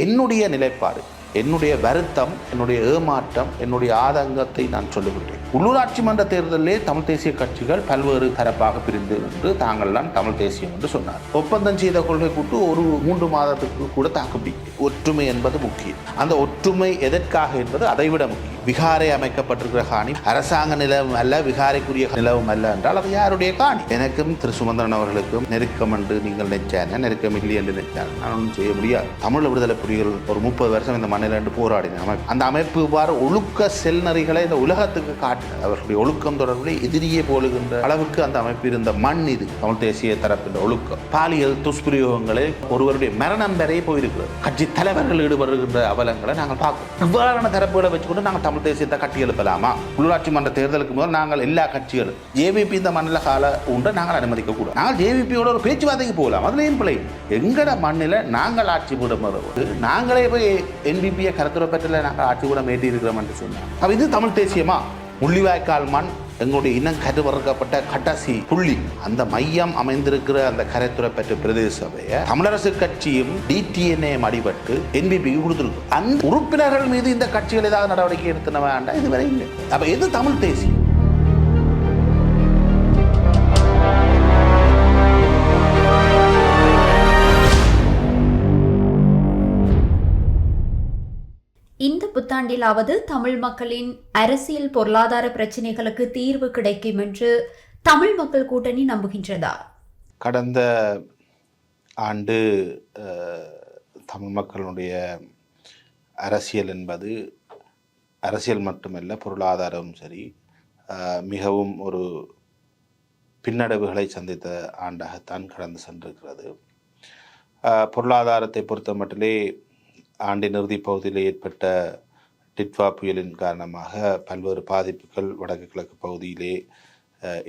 என்னுடைய நிலைப்பாடு, என்னுடைய வருத்தம், என்னுடைய ஏமாற்றம், என்னுடைய ஆதங்கத்தை நான் சொல்லிவிட்டேன். உள்ளூராட்சி மன்ற தேர்தலிலே தமிழ் தேசிய கட்சிகள் பல்வேறு தரப்பாக பிரிந்து என்று தாங்கள்தான் தமிழ் தேசியம் என்று சொன்னார். ஒப்பந்தம் செய்த கொள்கை கூட்டு ஒரு 3 மாதத்துக்கு கூட தாக்குப்பிடிக்கும். ஒற்றுமை என்பது முக்கியம். அந்த ஒற்றுமை எதற்காக என்பது அதைவிட முக்கியம். விகாரை அமைக்கப்பட்டிருக்கிற காணி அரசாங்க நிலவும் அல்ல, விகாரைக்குரிய நிலவும் அல்ல என்றால் அது யாருடைய காணி? எனக்கும் திரு சுமந்திரன் அவர்களுக்கும் நெருக்கம் என்று நீங்கள் நினைச்சாங்க, நெருக்கம் இல்லை என்று நினைச்சாங்க. நான் ஒன்றும் செய்ய முடியாது. தமிழ் விடுதலை புலிகள் ஒரு 30 வருஷம் இந்த மண்ணில் என்று போராடின அமைப்பு. அந்த அமைப்பு இவ்வாறு ஒழுக்க செல்நறிகளை இந்த உலகத்துக்கு காட்டினது. அவர்களுடைய ஒழுக்கம் தொடர்பில் எதிரியே போலுகின்ற அளவுக்கு அந்த அமைப்பு இருந்த மண் இது. தமிழ் தேசிய தரப்பின் ஒழுக்கம். பாலியல் துஷ்பிரயோகங்களை ஒருவருடைய மரணம் வரை போயிருக்கிறது. கட்சி தலைவர்கள் ஈடுபடுகின்ற அவலங்களை நாங்கள் பார்க்கிறோம். இவ்வாறான தரப்புகளை வச்சுக்கொண்டு நாங்கள் தமிழ் தேசியத்தை கட்டி எழுப்பலாமா? உள்ளாட்சி மன்ற தேர்தலுக்கு முதல் நாங்கள் எல்லா கட்சிகளும் ஜேவிபி இந்த மண்ணில் கால உண்டை நாங்கள் அனுமதிக்க கூடாது. நாங்கள் ஜேவிபியோட ஒரு பேச்சுவார்த்தைக்கு போகலாம். அதுலேயும் பிள்ளை எங்கட மண்ணில் நாங்கள் ஆட்சி விடும் நாங்களே போய் என்பிபியை கருத்துரை பெற்றல நாங்கள் ஆட்சி கூட மேட்டி இருக்கிறோம் என்று சொன்னாங்க. அப்போ இது தமிழ் தேசியமா? முள்ளிவாய்க்கால் மண் எங்களுடைய இனம் கருவறுக்கப்பட்ட கடைசி புள்ளி. அந்த மையம் அமைந்திருக்கிற அந்த கரைத்துறை பெற்ற பிரதேச சபையை தமிழரசு கட்சியும் டிடிஎன்ஏ அடிபட்டு என்பிபிக்கு கொடுத்துருக்கு. அந்த உறுப்பினர்கள் மீது இந்த கட்சிகள் ஏதாவது நடவடிக்கை எடுத்துன வேண்டாம், இதுவரை இல்லை. அப்ப எது தமிழ் தேசியம்? இந்த புத்தாண்டிலாவது தமிழ் மக்களின் அரசியல் பொருளாதார பிரச்சனைகளுக்கு தீர்வு கிடைக்கும் என்று தமிழ் மக்கள் கூட்டணி நம்புகின்றதா? கடந்த ஆண்டு தமிழ் மக்களுடைய அரசியல் என்பது அரசியல் மட்டுமல்ல, பொருளாதாரமும் சரி, மிகவும் ஒரு பின்னடைவுகளை சந்தித்த ஆண்டாகத்தான் கடந்து சென்றிருக்கிறது. பொருளாதாரத்தை பொறுத்த மட்டிலே ஆண்டின் இறுதி பகுதியில் ஏற்பட்ட டிட்வா புயலின் காரணமாக பல்வேறு பாதிப்புகள் வடக்கு கிழக்கு பகுதியிலே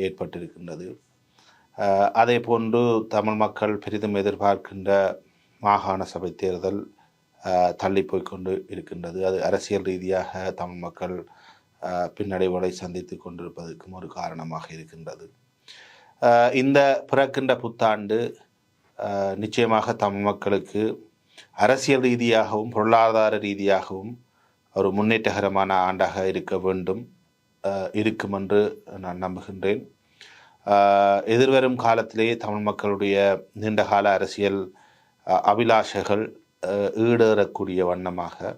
ஏற்பட்டிருக்கின்றது. அதே போன்று தமிழ் மக்கள் பெரிதும் எதிர்பார்க்கின்ற மாகாண சபை தேர்தல் தள்ளி போய்கொண்டு இருக்கின்றது. அது அரசியல் ரீதியாக தமிழ் மக்கள் பின்னடைவுகளை சந்தித்து கொண்டிருப்பதற்கும் ஒரு காரணமாக இருக்கின்றது. இந்த பிறக்கின்ற புத்தாண்டு நிச்சயமாக தமிழ் மக்களுக்கு அரசியல் ரீதியாகவும் பொருளாதார ரீதியாகவும் ஒரு முன்னேற்றகரமான ஆண்டாக இருக்க வேண்டும், இருக்கும் என்று நான் நம்புகின்றேன். எதிர்வரும் காலத்திலே தமிழ் மக்களுடைய நீண்டகால அரசியல் அபிலாஷைகள் ஈடேறக்கூடிய வண்ணமாக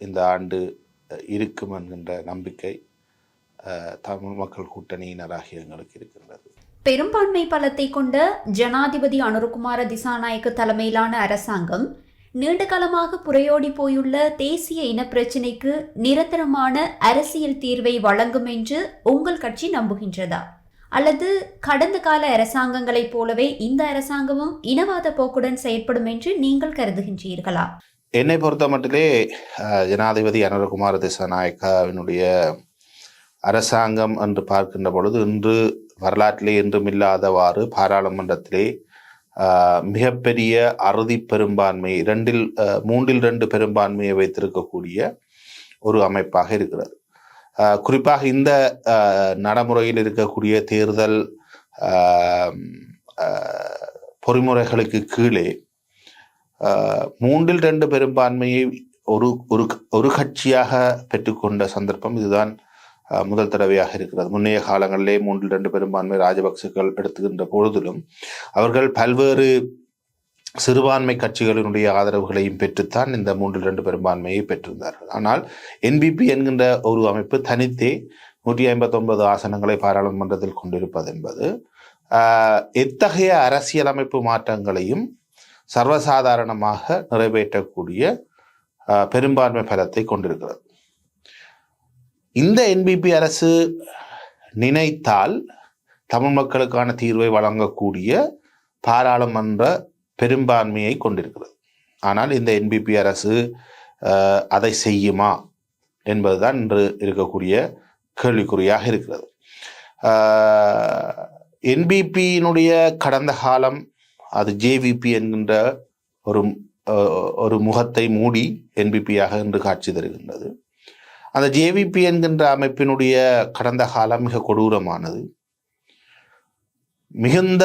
இந்த ஆண்டு இருக்கும் என்கின்ற நம்பிக்கை தமிழ் மக்கள் கூட்டணியினராகிய எங்களுக்கு இருக்கின்றது. பெரும்பான்மை பலத்தை கொண்ட ஜனாதிபதி அனுரகுமார திசாநாயக்க தலைமையிலான அரசாங்கம் நீண்ட காலமாக புரையோடி போயுள்ள தேசிய இனப்பிரச்சினைக்கு நிரந்தரமான அரசியல் தீர்வை வழங்கும் என்று உங்கள் கட்சி நம்புகின்றதா? அல்லது கடந்த கால அரசாங்கங்களைப் போலவே இந்த அரசாங்கமும் இனவாத போக்குடன் செயற்படும் என்று நீங்கள் கருதுகின்றீர்களா? என்னை பொறுத்த மட்டிலே ஜனாதிபதி அனுரகுமார திசாநாயக்காவினுடைய அரசாங்கம் என்று பார்க்கின்ற பொழுது இன்று வரலாற்றிலே என்றும் இல்லாதவாறு பாராளுமன்றத்திலே மிகப்பெரிய அறுதி பெரும்பான்மை 3/2 பெரும்பான்மையை வைத்திருக்கக்கூடிய ஒரு அமைப்பாக இருக்கிறது. குறிப்பாக இந்த நடைமுறையில் இருக்கக்கூடிய தேர்தல் பொறிமுறைகளுக்கு கீழே 3/2 பெரும்பான்மையை ஒரு கட்சியாக பெற்றுக்கொண்ட சந்தர்ப்பம் இதுதான் முதல் தடவையாக இருக்கிறது. முன்னைய காலங்களிலே 3/2 பெரும்பான்மை ராஜபக்சர்கள் எடுத்துக்கின்ற பொழுதிலும் அவர்கள் பல்வேறு சிறுபான்மை கட்சிகளினுடைய ஆதரவுகளையும் பெற்றுத்தான் இந்த 3/2 பெரும்பான்மையை பெற்றிருந்தார்கள். ஆனால் என்பிபி என்கின்ற ஒரு அமைப்பு தனித்தே 159 ஆசனங்களை பாராளுமன்றத்தில் கொண்டிருப்பது என்பது எத்தகைய அரசியலமைப்பு மாற்றங்களையும் சர்வசாதாரணமாக நிறைவேற்றக்கூடிய பெரும்பான்மை பலத்தை கொண்டிருக்கிறது. இந்த என்பிபி அரசு நினைத்தால் தமிழ் மக்களுக்கான தீர்வை வழங்கக்கூடிய பாராளுமன்ற பெரும்பான்மையை கொண்டிருக்கிறது. ஆனால் இந்த என்பிபி அரசு அதை செய்யுமா என்பதுதான் இன்று இருக்கக்கூடிய கேள்விக்குறியாக இருக்கிறது. என்பிபியினுடைய கடந்த காலம் அது ஜேவிபி என்கின்ற ஒரு முகத்தை மூடி என்பிபியாக இன்று காட்சி தருகின்றது. அந்த ஜேவிபி என்கின்ற அமைப்பினுடைய கடந்த காலம் மிக கொடூரமானது. மிகுந்த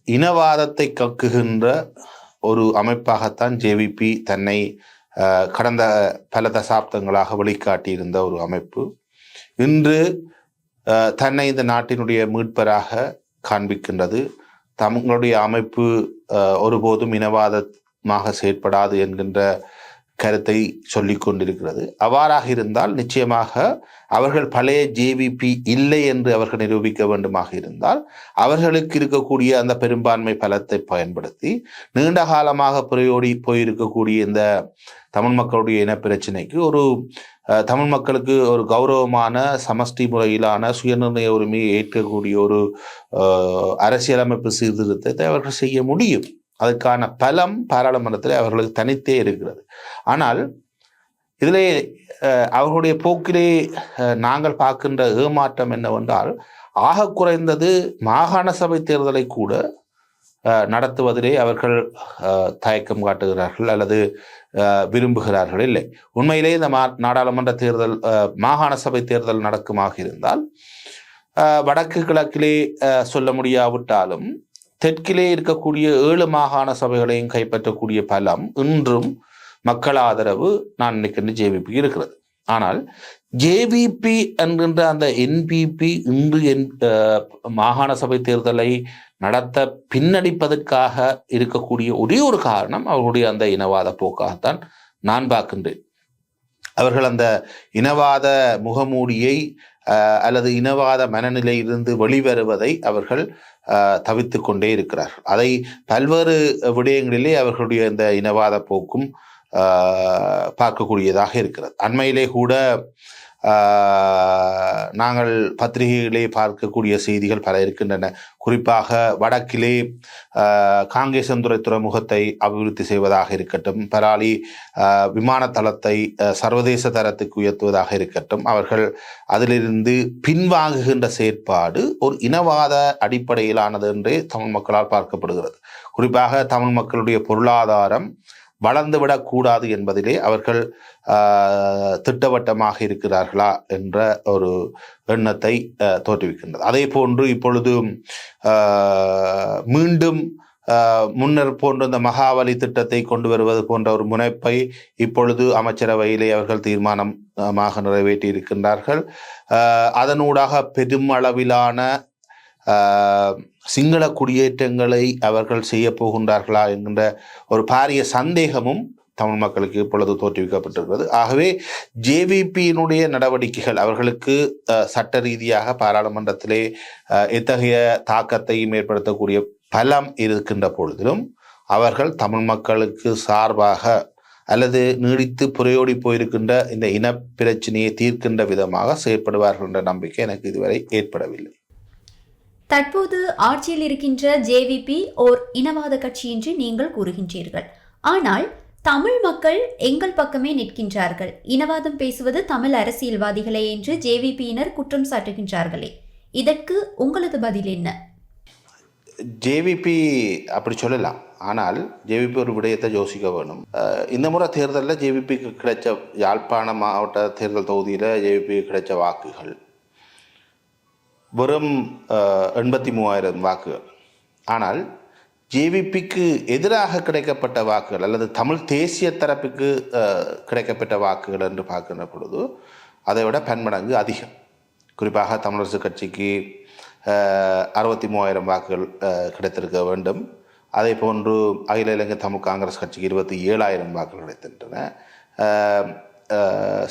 இனவாதத்தை கக்குகின்ற ஒரு அமைப்பாகத்தான் ஜேவிபி தன்னை கடந்த பல தசாப்தங்களாக வெளிக்காட்டியிருந்த ஒரு அமைப்பு இன்று தன்னை இந்த நாட்டினுடைய மீட்பராக காண்பிக்கின்றது. தங்களுடைய அமைப்பு ஒருபோதும் இனவாதமாக செயற்படாது என்கின்ற கருத்தை சொல்லிக் கொண்டிருக்கிறது. அவ்வாறாக இருந்தால் நிச்சயமாக அவர்கள் பழைய ஜேவிபி இல்லை என்று அவர்கள் நிரூபிக்க வேண்டுமாக இருந்தால் அவர்களுக்கு இருக்கக்கூடிய அந்த பெரும்பான்மை பலத்தை பயன்படுத்தி நீண்ட காலமாக புரையோடி போயிருக்கக்கூடிய இந்த தமிழ் மக்களுடைய இனப்பிரச்சினைக்கு ஒரு தமிழ் மக்களுக்கு ஒரு கௌரவமான சமஷ்டி முறையிலான சுயநிர்ணய உரிமையை ஏற்கக்கூடிய ஒரு அரசியலமைப்பு சீர்திருத்தத்தை அவர்கள் செய்ய முடியும். அதுக்கான பலம் பாராளுமன்றத்தில் அவர்களுக்கு தனித்தே இருக்கிறது. ஆனால் இதிலே அவர்களுடைய போக்கிலே நாங்கள் பார்க்கின்ற ஏமாற்றம் என்னவென்றால், ஆக குறைந்தது மாகாண சபை தேர்தலை கூட நடத்துவதிலே அவர்கள் தயக்கம் காட்டுகிறார்கள் அல்லது விரும்புகிறார்கள் இல்லை. உண்மையிலே இந்த நாடாளுமன்ற தேர்தல் மாகாண சபை தேர்தல் நடக்குமாக இருந்தால் வடக்கு கிழக்கிலே சொல்ல முடியாவிட்டாலும் தெற்கிலே இருக்கக்கூடிய 7 மாகாண சபைகளையும் கைப்பற்றக்கூடிய பலம் இன்றும் மக்கள் ஆதரவு நான் நினைக்கின்ற ஜேவிபி இருக்கிறது. ஆனால் ஜேவிபி என்கின்ற அந்த என்பிபி இன்று மாகாண சபை தேர்தலை நடத்த பின்னடிப்பதற்காக இருக்கக்கூடிய ஒரே ஒரு காரணம் அவர்களுடைய அந்த இனவாத போக்காகத்தான் நான் பார்க்கின்றேன். அவர்கள் அந்த இனவாத முகமூடியை அல்லது இனவாத மனநிலையிலிருந்து வெளிவருவதை அவர்கள் தவிர்த்து கொண்டே இருக்கிறார்கள். அதை பல்வேறு விடயங்களிலே அவர்களுடைய இந்த இனவாத போக்கும் பார்க்கக்கூடியதாக இருக்கிறது. அண்மையிலே கூட நாங்கள் பத்திரிகைகளே பார்க்கக்கூடிய செய்திகள் பல இருக்கின்றன. குறிப்பாக வடக்கிலே காங்கேசந்துறை துறைமுகத்தை அபிவிருத்தி செய்வதாக இருக்கட்டும், பராலி விமான தளத்தை சர்வதேச தரத்துக்கு உயர்த்துவதாக இருக்கட்டும், அவர்கள் அதிலிருந்து பின்வாங்குகின்ற செயற்பாடு ஒரு இனவாத அடிப்படையிலானது என்றே தமிழ் மக்களால் பார்க்கப்படுகிறது. குறிப்பாக தமிழ் மக்களுடைய பொருளாதாரம் வளர்ந்துவிடக்கூடாது என்பதிலே அவர்கள் திட்டவட்டமாக இருக்கிறார்களா என்ற ஒரு எண்ணத்தை தோற்றுவிக்கின்றது. அதே போன்று இப்பொழுது மீண்டும் முன்னர் போன்ற இந்த மகாவலி திட்டத்தை கொண்டு வருவது போன்ற ஒரு முனைப்பை இப்பொழுது அமைச்சரவையிலே அவர்கள் தீர்மானமாக நிறைவேற்றி இருக்கின்றார்கள். அதனூடாக பெரும் அளவிலான சிங்கள குடியேற்றங்களை அவர்கள் செய்ய போகின்றார்களா என்கின்ற ஒரு பாரிய சந்தேகமும் தமிழ் மக்களுக்கு இப்பொழுது தோற்றுவிக்கப்பட்டிருக்கிறது. ஆகவே ஜேவிபியினுடைய நடவடிக்கைகள் அவர்களுக்கு சட்ட ரீதியாக பாராளுமன்றத்திலே எத்தகைய தாக்கத்தையும் ஏற்படுத்தக்கூடிய பலம் இருக்கின்ற பொழுதிலும் அவர்கள் தமிழ் மக்களுக்கு சார்பாக அல்லது நீடித்து புரையோடி போயிருக்கின்ற இந்த இனப்பிரச்சனையை தீர்க்கின்ற விதமாக செயற்படுவார்கள் என்ற நம்பிக்கை எனக்கு இதுவரை ஏற்படவில்லை. தற்போது ஆட்சியில் இருக்கின்ற ஜேவிபி ஓர் இனவாத கட்சி என்று நீங்கள் கூறுகின்றீர்கள். ஆனால் தமிழ் மக்கள் எங்கள் பக்கமே நிற்கின்றார்கள், இனவாதம் பேசுவது தமிழ் அரசியல்வாதிகளே என்று ஜேவிபியினர் குற்றம் சாட்டுகின்றார்களே, இதற்கு உங்களது பதில் என்ன? ஜேவிபி அப்படி சொல்லலாம். ஆனால் ஜேவிபி ஒரு விடயத்தை யோசிக்க வேணும். இந்த முறை தேர்தலில் ஜேவிபிக்கு கிடைச்ச யாழ்ப்பாண மாவட்ட தேர்தல் தொகுதியில் ஜேவிபிக்கு கிடைச்ச வாக்குகள் வெறும் 83,000 வாக்குகள். ஆனால் ஜேவிபிக்கு எதிராக கிடைக்கப்பட்ட வாக்குகள் அல்லது தமிழ் தேசிய தரப்புக்கு கிடைக்கப்பட்ட வாக்குகள் என்று பார்க்கின்ற பொழுது அதை விட பன்மடங்கு அதிகம். குறிப்பாக தமிழரசு கட்சிக்கு 63,000 வாக்குகள் கிடைத்திருக்க வேண்டும். அதே போன்று அகில இலங்கை தமிழ் காங்கிரஸ் கட்சிக்கு 27,000 வாக்குகள் கிடைத்திருக்கின்றன.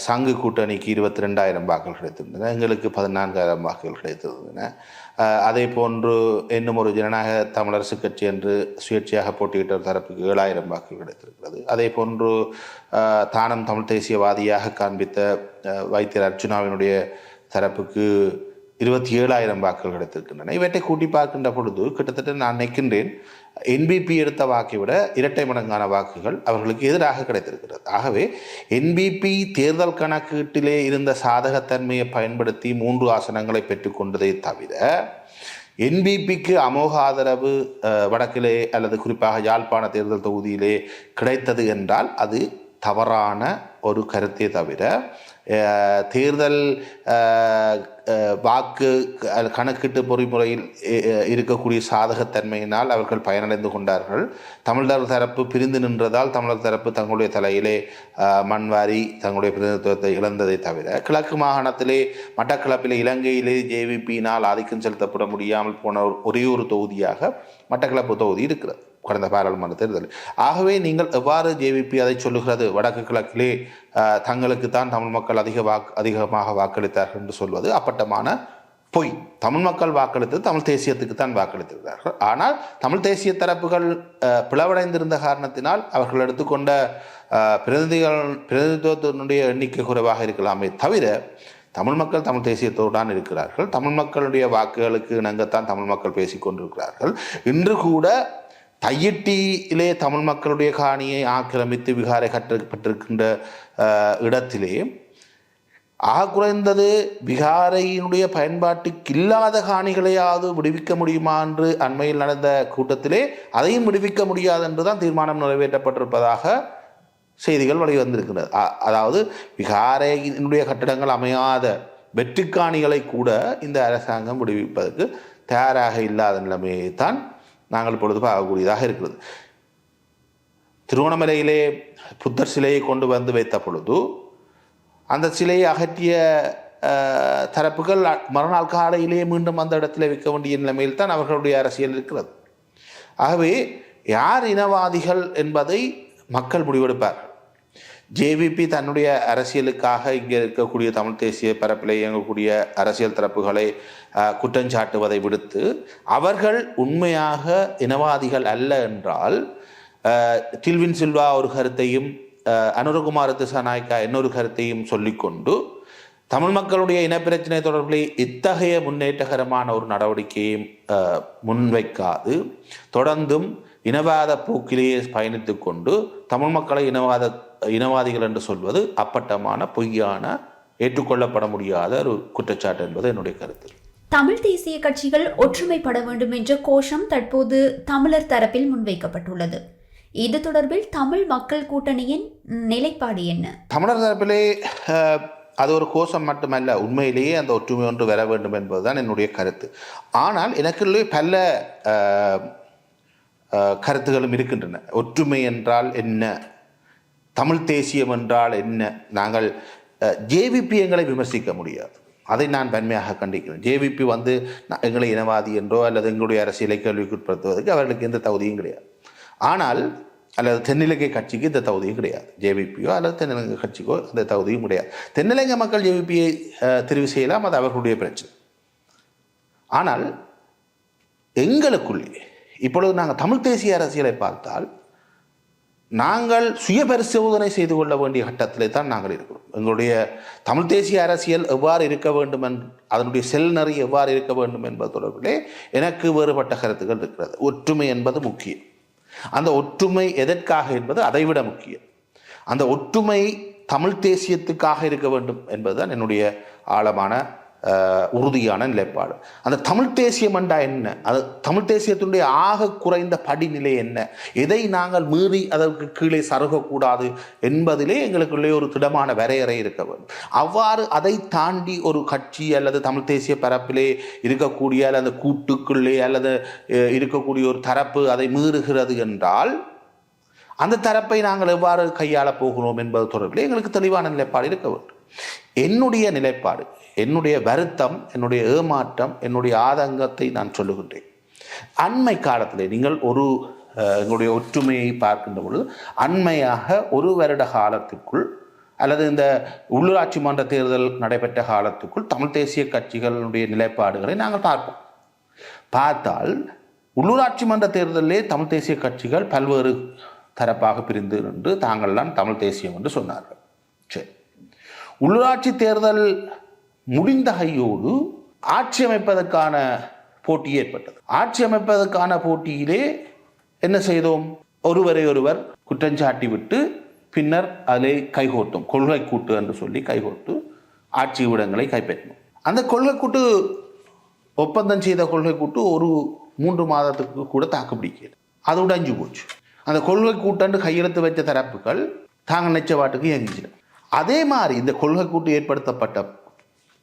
சங்கு கூட்டணிக்கு 22,000 வாக்குகள் கிடைத்திருந்தன. எங்களுக்கு 14,000 வாக்குகள் கிடைத்திருந்தன. அதே போன்று இன்னும் ஒரு ஜனநாயக தமிழரசு கட்சி என்று சுயேட்சையாக போட்டியிட்ட தரப்புக்கு 7,000 வாக்குகள் கிடைத்திருக்கிறது. அதே போன்று தானம் தமிழ் தேசியவாதியாக காண்பித்த வைத்தியர் அர்ச்சுனாவினுடைய தரப்புக்கு 27,000 வாக்குகள் கிடைத்திருக்கின்றன. இவற்றை கூட்டி பார்க்கின்ற பொழுது கிட்டத்தட்ட நான் நினைக்கின்றேன் என்பிபி எடுத்த வாக்கை விட இரட்டை மடங்கான வாக்குகள் அவர்களுக்கு எதிராக கிடைத்திருக்கிறது. ஆகவே என்பிபி தேர்தல் கணக்கீட்டிலே இருந்த சாதகத்தன்மையை பயன்படுத்தி 3 ஆசனங்களை பெற்றுக்கொண்டதை தவிர என்பிபிக்கு அமோக ஆதரவு வடக்கிலே அல்லது குறிப்பாக யாழ்ப்பாண தேர்தல் தொகுதியிலே கிடைத்தது என்றால் அது தவறான ஒரு கருத்தை தவிர தேர்தல் வாக்கு கணக்கீட்டு பொறிமுறையில் இருக்கக்கூடிய சாதகத்தன்மையினால் அவர்கள் பயனடைந்து கொண்டார்கள். தமிழர் தரப்பு பிரிந்து நின்றதால் தமிழர் தரப்பு தங்களுடைய தலையிலே மண்வாரி தங்களுடைய பிரதிநிதித்துவத்தை இழந்ததை தவிர கிழக்கு மாகாணத்திலே மட்டக்களப்பிலே இலங்கையிலே ஜேவிபியினால் ஆதிக்கம் செலுத்தப்பட முடியாமல் போன ஒரே ஒரு தொகுதியாக மட்டக்களப்பு தொகுதி இருக்கிறது கடந்த பாராளுமன்ற தேர்தல். ஆகவே நீங்கள் எவ்வாறு ஜேவிபி அதை சொல்லுகிறது, வடக்கு கிழக்கிலே தங்களுக்கு தான் தமிழ் மக்கள் அதிகமாக வாக்களித்தார்கள் என்று சொல்வது அப்பட்டமான பொய். தமிழ் மக்கள் வாக்களித்தது தமிழ் தேசியத்துக்கு தான் வாக்களித்திருக்கிறார்கள். ஆனால் தமிழ் தேசிய தரப்புகள் பிளவடைந்திருந்த காரணத்தினால் அவர்கள் எடுத்துக்கொண்ட பிரதிநிதித்துவத்தினுடைய எண்ணிக்கை குறைவாக இருக்கலாமே தவிர தமிழ் மக்கள் தமிழ் தேசியத்தோடு இருக்கிறார்கள். தமிழ் மக்களுடைய வாக்குகளுக்கு இணங்கத்தான் தமிழ் மக்கள் பேசிக்கொண்டிருக்கிறார்கள். இன்று கூட தையிட்டியிலே தமிழ் மக்களுடைய காணியை ஆக்கிரமித்து விகாரை கட்டப்பட்டிருக்கின்ற இடத்திலே குறைந்தது விகாரையினுடைய பயன்பாட்டுக்கு இல்லாத காணிகளையாவது விடுவிக்க முடியுமா என்று அண்மையில் நடந்த கூட்டத்திலே அதையும் விடுவிக்க முடியாது என்றுதான் தீர்மானம் நிறைவேற்றப்பட்டிருப்பதாக செய்திகள் வெளிவந்திருக்கிறது. அதாவது விகாரையினுடைய கட்டடங்கள் அமையாத வெற்றுக்காணிகளை கூட இந்த அரசாங்கம் விடுவிப்பதற்கு தயாராக இல்லாத நிலைமையை தான் நாங்கள் பொழுது பார்க்கக்கூடியதாக இருக்கிறது. திருவண்ணாமலையிலே புத்தர் சிலையை கொண்டு வந்து வைத்த பொழுது அந்த சிலையை அகற்றிய தரப்புகள் மறுநாள் காலையிலேயே மீண்டும் அந்த இடத்துல வைக்க வேண்டிய நிலைமையில் தான் அவர்களுடைய அரசியல் இருக்கிறது. ஆகவே யார் இனவாதிகள் என்பதை மக்கள் முடிவெடுப்பார்கள். ஜேவிபி தன்னுடைய அரசியலுக்காக இங்கே இருக்கக்கூடிய தமிழ் தேசிய பரப்பில் இயங்கக்கூடிய அரசியல் தரப்புகளை குற்றஞ்சாட்டுவதை விடுத்து அவர்கள் உண்மையாக இனவாதிகள் அல்ல என்றால் டில்வின் சில்வா ஒரு கருத்தையும் அனுரகுமார திசாநாயக்கா இன்னொரு கருத்தையும் சொல்லிக்கொண்டு தமிழ் மக்களுடைய இனப்பிரச்சனை தொடர்பில் இத்தகைய முன்னேற்றகரமான ஒரு பொறுப்பையும் முன்வைக்காது தொடர்ந்தும் இனவாத போக்கிலேயே பயணித்து கொண்டு தமிழ் மக்களை இனவாதிகள் என்று சொல்வது அப்பட்டமான பொய்யான ஏற்றுக்கொள்ளப்பட முடியாத ஒரு குற்றச்சாட்டு என்பது என்னுடைய கருத்து. தமிழ் தேசிய கட்சிகள் ஒற்றுமைப்பட வேண்டும் என்ற கோஷம் தற்போது தமிழர் தரப்பில் முன்வைக்கப்பட்டுள்ளது. இது தொடர்பில் தமிழ் மக்கள் கூட்டணியின் நிலைப்பாடு என்ன? தமிழர் தரப்பிலே அது ஒரு கோஷம் மட்டுமல்ல, உண்மையிலேயே அந்த ஒற்றுமை ஒன்று வர வேண்டும் என்பதுதான் என்னுடைய கருத்து. ஆனால் எனக்குள்ளே பல கருத்துகளும் இருக்கின்றன. ஒற்றுமை என்றால் என்ன, தமிழ் தேசியம் என்றால் என்ன? நாங்கள் ஜேவிபி எங்களை விமர்சிக்க முடியாது, அதை நான் வன்மையாக கண்டிக்கிறேன். ஜேவிபி வந்து எங்களை இனவாதி என்றோ அல்லது எங்களுடைய அரசியலை கேள்விக்குட்படுத்துவதற்கு அவர்களுக்கு எந்த தகுதியும் கிடையாது. ஆனால் அல்லது தென்னிலங்கை கட்சிக்கு இந்த தகுதியும் கிடையாது. ஜேவிபியோ அல்லது தென்னிலங்கை கட்சிக்கோ இந்த தகுதியும் கிடையாது. தென்னிலங்கை மக்கள் ஜேவிபியை தெரிவு செய்யலாம், அது அவர்களுடைய பிரச்சனை. ஆனால் எங்களுக்குள்ளே இப்பொழுது நாங்கள் தமிழ் தேசிய அரசியலை பார்த்தால் நாங்கள் சுய பரிசோதனை செய்து கொள்ள வேண்டிய கட்டத்திலே தான் நாங்கள் இருக்கிறோம். எங்களுடைய தமிழ் தேசிய அரசியல் எவ்வாறு இருக்க வேண்டும் அதனுடைய செல்நெறி எவ்வாறு இருக்க வேண்டும் என்பது தொடர்பிலே எனக்கு வேறுபட்ட கருத்துக்கள் இருக்கிறது. ஒற்றுமை என்பது முக்கியம். அந்த ஒற்றுமை எதற்காக என்பது அதைவிட முக்கியம். அந்த ஒற்றுமை தமிழ் தேசியத்துக்காக இருக்க வேண்டும் என்பதுதான் என்னுடைய ஆழமான உறுதியான நிலைப்பாடு. அந்த தமிழ் தேசியம் என்றா என்ன, அது தமிழ் தேசியத்தினுடைய ஆக குறைந்த படிநிலை என்ன, எதை நாங்கள் மீறி அதற்கு கீழே சருகக்கூடாது என்பதிலே எங்களுக்குள்ளே ஒரு திடமான வரையறை இருக்க வேண்டும். அவ்வாறு அதை தாண்டி ஒரு கட்சி அல்லது தமிழ் தேசிய பரப்பிலே இருக்கக்கூடிய அல்லது கூட்டுக்குள்ளே அல்லது இருக்கக்கூடிய ஒரு தரப்பு அதை மீறுகிறது என்றால் அந்த தரப்பை நாங்கள் எவ்வாறு கையாளப் போகிறோம் என்பது தொடர்பில் எங்களுக்கு தெளிவான நிலைப்பாடு இருக்க வேண்டும். என்னுடைய நிலைப்பாடு, என்னுடைய வருத்தம், என்னுடைய ஏமாற்றம், என்னுடைய ஆதங்கத்தை நான் சொல்லுகின்றேன். அண்மை காலத்திலே நீங்கள் எங்களுடைய ஒற்றுமையை பார்க்கின்ற பொழுது அண்மையாக ஒரு வருட காலத்துக்குள் அல்லது இந்த உள்ளூராட்சி மன்ற தேர்தல் நடைபெற்ற காலத்துக்குள் தமிழ் தேசிய கட்சிகளுடைய நிலைப்பாடுகளை நாங்கள் பார்த்தால் உள்ளூராட்சி மன்ற தேர்தலிலே தமிழ் தேசிய கட்சிகள் பல்வேறு தரப்பாக பிரிந்து நின்று தாங்கள் தான் தமிழ் தேசியம் என்று சொன்னார்கள். சரி, உள்ளூராட்சி தேர்தல் முடிந்த கையோடு ஆட்சி அமைப்பதற்கான போட்டி ஏற்பட்டது. ஆட்சி அமைப்பதற்கான போட்டியிலே என்ன செய்தோம்? ஒருவரை ஒருவர் குற்றஞ்சாட்டி விட்டு பின்னர் அதை கைகோர்த்தோம். கொள்கை கூட்டு என்று சொல்லி கைகோர்த்து ஆட்சி விடங்களை கைப்பற்றினோம். அந்த கொள்கை கூட்டு ஒப்பந்தம் செய்த கொள்கை கூட்டு ஒரு 3 மாதத்துக்கு கூட தாக்கு பிடிக்கல, அது உடைஞ்சு போச்சு. அந்த கொள்கை கூட்டன்று கையெழுத்து வைத்த தரப்புகள் தாங்கள் நினைச்ச வாட்டுக்கு இயங்கிச்சு. அதே மாதிரி இந்த கொள்கை கூட்டு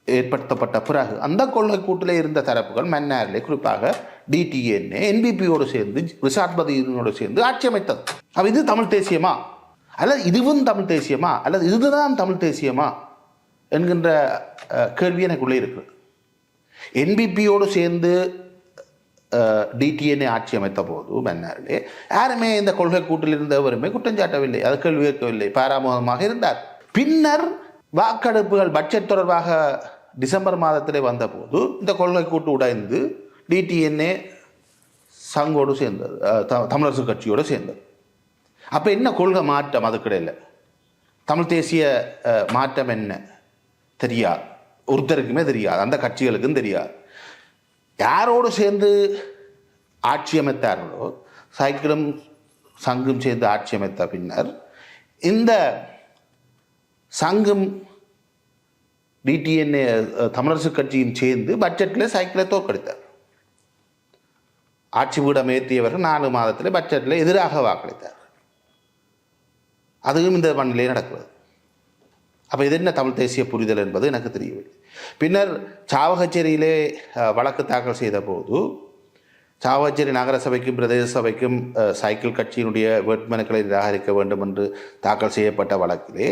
ஏற்படுத்தப்பட்ட பிறகு அந்த கொள்கை கூட்டில் இருந்த தரப்புகள் மன்னாரிலே குறிப்பாக டிடிஎன்ஏ என்பிபியோடு சேர்ந்து ரிஷாட் பதியோடு சேர்ந்து ஆட்சி அமைத்தது. அப்போ இது தமிழ் தேசியமா அல்லது இதுவும் தமிழ் தேசியமா அல்லது இதுதான் தமிழ் தேசியமா என்கின்ற கேள்வி எனக்குள்ளே இருக்குது. என்பிபியோடு சேர்ந்து டிடிஎன்ஏ ஆட்சி அமைத்த போது மன்னாரிலே யாருமே இந்த கொள்கை கூட்டில் இருந்தவருமே குற்றஞ்சாட்டவில்லை, அது கேள்வி கேட்கவில்லை, பாராமுகமாக இருந்தார். பின்னர் வாக்கெடுப்புகள் பட்ஜெட் தொடர்பாக டிசம்பர் மாதத்திலே வந்தபோது இந்த கொள்கை கூட்டு உடைந்து டிடிஎன்ஏ சங்கோடு சேர்ந்தது, தமிழரசு கட்சியோடு சேர்ந்தது. அப்போ என்ன கொள்கை மாற்றம் அதுக்கிடையில்? தமிழ் தேசிய மாற்றம் என்ன தெரியாது, ஒருத்தருக்குமே தெரியாது, அந்த கட்சிகளுக்கும் தெரியாது. யாரோடு சேர்ந்து ஆட்சி அமைத்தார்களோ சைக்கிளும் சங்கும் சேர்ந்து ஆட்சி அமைத்த பின்னர் இந்த சங்கும் டிடிஎன்ஏ தமிழரசு கட்சியும் சேர்ந்து பட்ஜெட்டில் சைக்கிளை தோற்கடித்தார். ஆட்சி பீடம் ஏற்றியவர்கள் 4 மாதத்தில் பட்ஜெட்டில் எதிராக வாக்களித்தார். அதுவும் இந்த மண்ணிலே நடக்கிறது. அப்போ இது என்ன தமிழ் தேசிய புரிதல் என்பது எனக்கு தெரியவில்லை. பின்னர் சாவகச்சேரியிலே வழக்கு தாக்கல் செய்த போது சாவகச்சேரி நகர சபைக்கும் பிரதேச சபைக்கும் சைக்கிள் கட்சியினுடைய வேட்புமனுக்களை நிராகரிக்க வேண்டும் என்று தாக்கல் செய்யப்பட்ட வழக்கிலே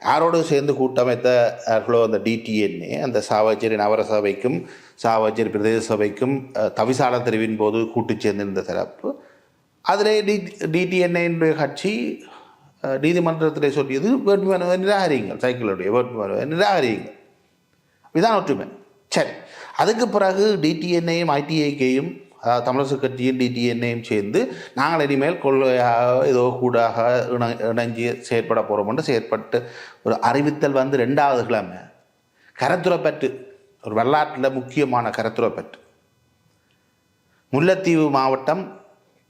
யாரோடு சேர்ந்து கூட்டமைத்தார்களோ அந்த டிடிஎன்ஏ அந்த சாவகச்சேரி நகர சபைக்கும் சாவகச்சேரி பிரதேச சபைக்கும் தவிசாளர் தெரிவின் போது கூட்டு சேர்ந்திருந்த தரப்பு அதிலே டிடிஎன்ஏனுடைய கட்சி நீதிமன்றத்தில் சொல்லியது வேட்புமனுவை நிராகரியுங்கள், சைக்கிளுடைய வேட்புமனுவை நிராகரியுங்கள், இதுதான் ஒற்றுமை. சரி, அதுக்கு பிறகு டிடிஎன்ஏயும் ஐடிஐக்கையும் தமிழரசு கட்சியும் டிடிஎன்ஏயும் சேர்ந்து நாங்கள் இனிமேல் ஏதோ கூடாக இணைஞ்சு செயற்பட போகிறோம்னு செயற்பட்டு ஒரு அறிவித்தல் வந்து 2வது கிழமை கரத்துரைப்பற்று, ஒரு வரலாற்றில் முக்கியமான கரத்துரைப்பற்று, முல்லைத்தீவு மாவட்டம்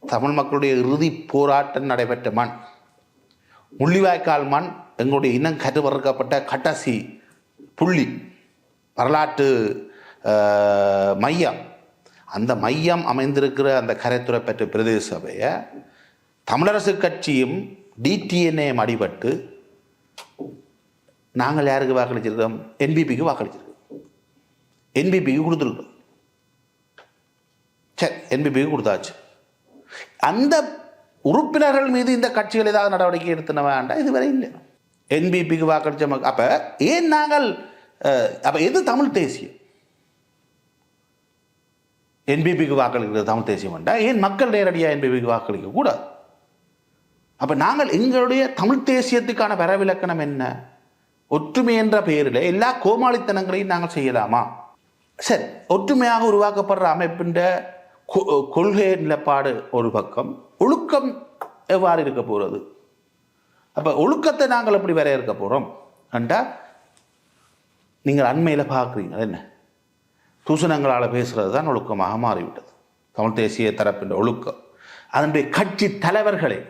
தமிழ் மக்களுடைய இறுதி போராட்டம் நடைபெற்ற மண், முள்ளிவாய்க்கால் மண் எங்களுடைய இனம் கருவறுக்கப்பட்ட கடைசி புள்ளி, வரலாற்று மையம். அந்த மையம் அமைந்திருக்கிற அந்த கரைத்துறைப்பற்ற பிரதேச சபையை தமிழரசு கட்சியும் டிடிஎன்ஏயும் அடிபட்டு நாங்கள் யாருக்கு வாக்களிச்சிருக்கோம்? என்பிபிக்கு வாக்களிச்சிருக்கோம், என்பிபிக்கு கொடுத்துருக்கோம். சரி, என்பிபிக்கு கொடுத்தாச்சு. அந்த உறுப்பினர்கள் மீது இந்த கட்சிகள் ஏதாவது நடவடிக்கை எடுத்துன வேண்டாம், இதுவரை இல்லை. என்பிபிக்கு வாக்களிச்ச அப்போ ஏன் நாங்கள் அப்போ எது தமிழ் தேசியம்? என்பிபிக்கு வாக்களிக்கிறது தமிழ் தேசியம் வேண்டாம், ஏன் மக்கள் நேரடியாக என்பிபிக்கு வாக்களிக்க கூடாது? அப்போ நாங்கள் எங்களுடைய தமிழ் தேசியத்துக்கான வரவிலக்கணம் என்ன? ஒற்றுமை என்ற பெயரில் எல்லா கோமாளித்தனங்களையும் நாங்கள் செய்யலாமா? சரி, ஒற்றுமையாக உருவாக்கப்படுற அமைப்பின் கொள்கை நிலப்பாடு ஒரு பக்கம், ஒழுக்கம் எவ்வாறு இருக்க போகிறது? அப்போ ஒழுக்கத்தை நாங்கள் எப்படி வரையறுக்க போகிறோம் என்றால் நீங்கள் அண்மையில் பார்க்குறீங்க என்ன, தூஷணங்களால் பேசுகிறது தான் ஒழுக்கமாக மாறிவிட்டது. தமிழ் தேசிய தரப்பின் ஒழுக்கம், அதனுடைய கட்சி தலைவர்களே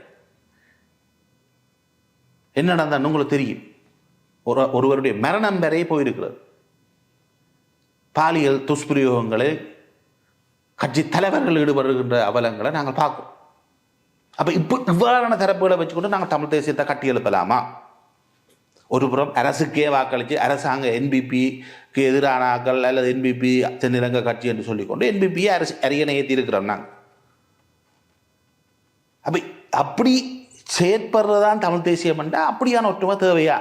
என்ன நடந்தால் உங்களுக்கு தெரியும். ஒருவருடைய மரணம் வரை போயிருக்கிறது. பாலியல் துஷ்பிரயோகங்களில் கட்சி தலைவர்கள் ஈடுபடுகின்ற அவலங்களை நாங்கள் பார்க்கிறோம். அப்போ இவ்வாறான தரப்புகளை வச்சுக்கொண்டு நாங்கள் தமிழ் தேசியத்தை கட்டி எழுப்பலாமா? ஒரு புறம் அரசுக்கே வாக்களித்து அரசாங்க என்பிபிக்கு எதிரான ஆக்கள் அல்லது என்பிபி தென்னிலங்கை கட்சி என்று சொல்லிக்கொண்டு என்பிபியை அரியணை ஏற்றி இருக்கிறோம் நாங்கள். அப்படி செயற்படுறதான் தமிழ் தேசியம் என்றால் அப்படியான ஒற்றுமை தேவையா?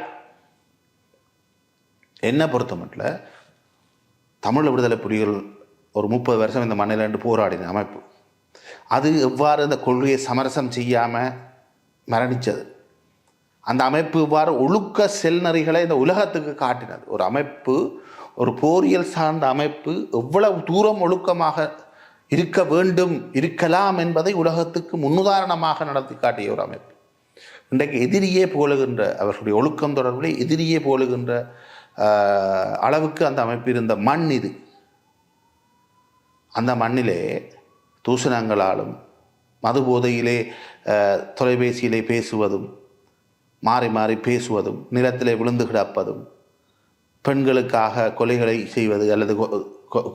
என்ன பொறுத்த மட்டும் தமிழ் விடுதலை புலிகள் ஒரு 30 வருஷம் இந்த மண்ணில் போராடின அமைப்பு, அது எவ்வாறு இந்த கொள்கையை சமரசம் செய்யாமல் மரணித்தது, அந்த அமைப்பு இவ்வாறு ஒழுக்க செல்நறிகளை இந்த உலகத்துக்கு காட்டினது. ஒரு அமைப்பு, ஒரு போரியல் சார்ந்த அமைப்பு எவ்வளவு தூரம் ஒழுக்கமாக இருக்க வேண்டும், இருக்கலாம் என்பதை உலகத்துக்கு முன்னுதாரணமாக நடத்தி காட்டிய ஒரு அமைப்பு. இன்றைக்கு எதிரியே போலுகின்ற, அவர்களுடைய ஒழுக்கம் தொடர்பில் எதிரியே போலுகின்ற அளவுக்கு அந்த அமைப்பு இருந்த மண் இது. அந்த மண்ணிலே தூஷணங்களாலும் மது போதையிலே தொலைபேசியிலே பேசுவதும், மாறி மாறி பேசுவதும், நிலத்திலே விழுந்து கிடப்பதும், பெண்களுக்காக கொலைகளை செய்வது அல்லது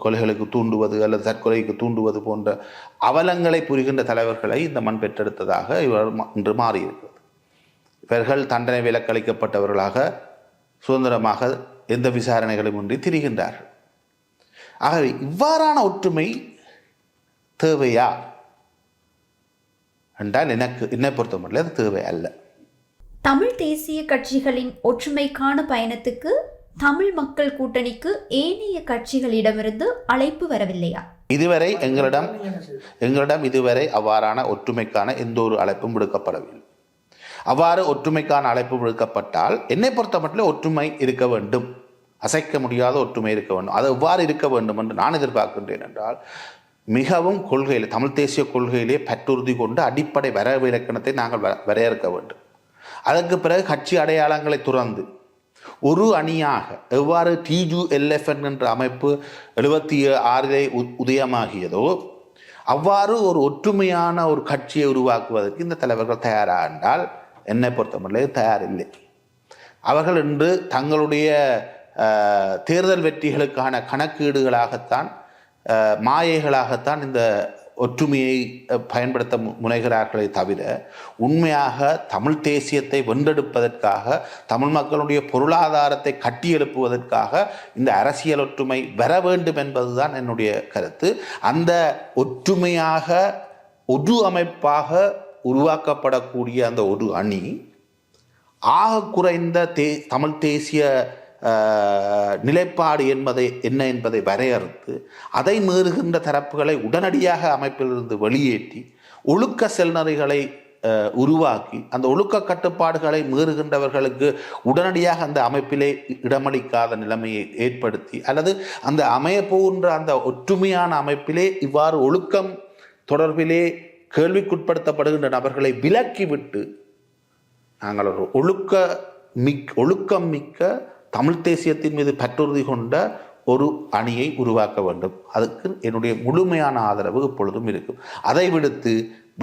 கொலைகளுக்கு தூண்டுவது அல்லது தற்கொலைக்கு தூண்டுவது போன்ற அவலங்களை புரிகின்ற தலைவர்களை இந்த மண் பெற்றெடுத்ததாக இவர் இன்று மாறியிருக்கிறது. இவர்கள் தண்டனை விலக்களிக்கப்பட்டவர்களாக சுதந்திரமாக எந்த விசாரணைகளும் இன்றி திரிகின்றார்கள். ஆகவே இவ்வாறான ஒற்றுமை தேவையா என்றால் என்னை பொறுத்தமட்டில் அது தேவை அல்ல. தமிழ் தேசிய கட்சிகளின் ஒற்றுமைக்கான பயணத்துக்கு தமிழ் மக்கள் கூட்டணிக்கு ஏனைய கட்சிகளிடமிருந்து அழைப்பு வரவில்லையா? இதுவரை எங்களிடம் இதுவரை அவ்வாறான ஒற்றுமைக்கான எந்த ஒரு அழைப்பும் விடுக்கப்படவில்லை. அவ்வாறு ஒற்றுமைக்கான அழைப்பு விடுக்கப்பட்டால் என்னை பொறுத்த மட்டும் ஒற்றுமை இருக்க வேண்டும், அசைக்க முடியாத ஒற்றுமை இருக்க வேண்டும். அது எவ்வாறு இருக்க வேண்டும் என்று நான் எதிர்பார்க்கின்றேன் என்றால், மிகவும் கொள்கையில் தமிழ் தேசிய கொள்கையிலே பற்றுறுதி கொண்டு அடிப்படை வரவு இலக்கணத்தை நாங்கள் வரையறுக்க வேண்டும். அதற்கு பிறகு கட்சி அடையாளங்களை துறந்து ஒரு அணியாக எவ்வாறு TULFN என்ற அமைப்பு 76 உதயமாகியதோ அவ்வாறு ஒரு ஒற்றுமையான ஒரு கட்சியை உருவாக்குவதற்கு இந்த தலைவர்கள் தயாரா என்றால் என்னை பொறுத்தமட்டிலே தயாரில்லை. அவர்கள் இன்று தங்களுடைய தேர்தல் வெற்றிகளுக்கான கணக்கீடுகளாகத்தான் மாயைகளாகத்தான் இந்த ஒற்றுமையை பயன்படுத்த முனைகிறார்களே தவிர உண்மையாக தமிழ் தேசியத்தை வென்றெடுப்பதற்காக தமிழ் மக்களுடைய பொருளாதாரத்தை கட்டியெழுப்புவதற்காக இந்த அரசியல் ஒற்றுமை வர வேண்டும் என்பதுதான் என்னுடைய கருத்து. அந்த ஒற்றுமையாக ஒரு அமைப்பாக உருவாக்கப்படக்கூடிய அந்த ஒரு அணி ஆக குறைந்த தமிழ் தேசிய நிலைப்பாடு என்ன என்பதை வரையறுத்து அதை மீறுகின்ற தரப்புகளை உடனடியாக அமைப்பிலிருந்து வெளியேற்றி ஒழுக்க செல்நறைகளை உருவாக்கி அந்த ஒழுக்க கட்டுப்பாடுகளை மீறுகின்றவர்களுக்கு உடனடியாக அந்த அமைப்பிலே இடமளிக்காத நிலைமையை ஏற்படுத்தி அல்லது அந்த அமைய போன்ற அந்த ஒற்றுமையான அமைப்பிலே இவ்வாறு ஒழுக்கம் தொடர்பிலே கேள்விக்குட்படுத்தப்படுகின்ற நபர்களை விலக்கிவிட்டு நாங்கள் ஒரு ஒழுக்கம் மிக்க தமிழ் தேசியத்தின் மீது பற்றுறுதி கொண்ட ஒரு அணியை உருவாக்க வேண்டும். அதுக்கு என்னுடைய முழுமையான ஆதரவு எப்பொழுதும் இருக்கும். அதை விடுத்து